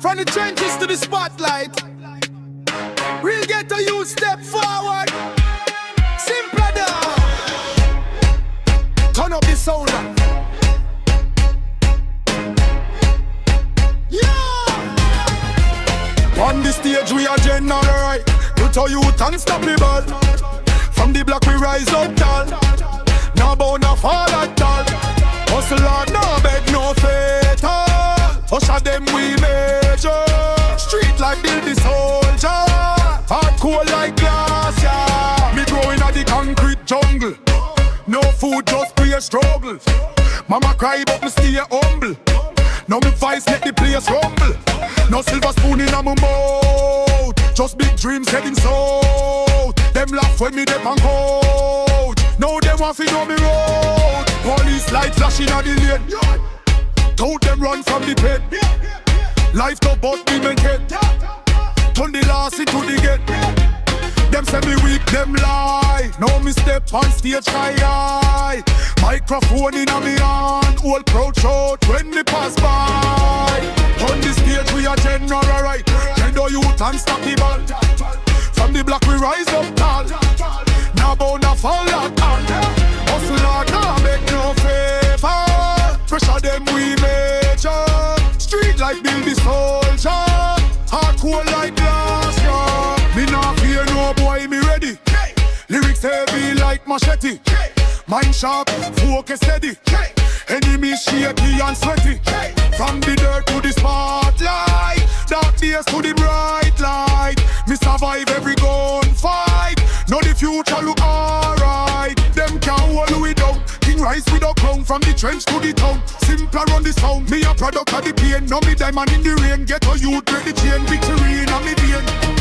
From the trenches to the spotlight, real ghetto youth step forward. Simpla down. Turn up the sound. Yeah. On the stage we are general. Put our youth unstoppable. From the block we rise up tall. Now bound a fall at all. Hustle hard, no beg, no fatal. Usher them we major. Street like build the soldier. Hardcore like glass, yeah. Me growing at the concrete jungle. No food, just pure struggle. Mama cry but me stay humble. Now me vice let the place rumble. No silver spoon in my mouth. Just big dreams heading south. Them laugh when me dip and coach. Now them want to know me road. Police light flashing on the lane. Told them run from the pit. Life to but we make it. Turn the loss into the gate. Them say me weak, them lie. Now me step on stage high. Microphone in a me hand. Whole crowd shout when me pass by. On the stage we are general right. Gender youth unstoppable. From the block we rise up tall. Now bound a fall at all. Hustle hard, now make no favor. Pressure them we major. Street like build the soldier. Hardcore like glass, yeah. Me not fear no boy, me ready. Lyrics heavy like machete. Mind sharp, focus steady. Enemies shaky and sweaty. From the dirt to the spotlight. Dark days to the bright light. Me survive every gunfight. Know the future look alright. Them can't hold we down. King rise without crown. From the trench to the town. Simpla run the sound. Me a product of the pain. Now me diamond in the rain. Get a youth break the chain. Victory in a me vein.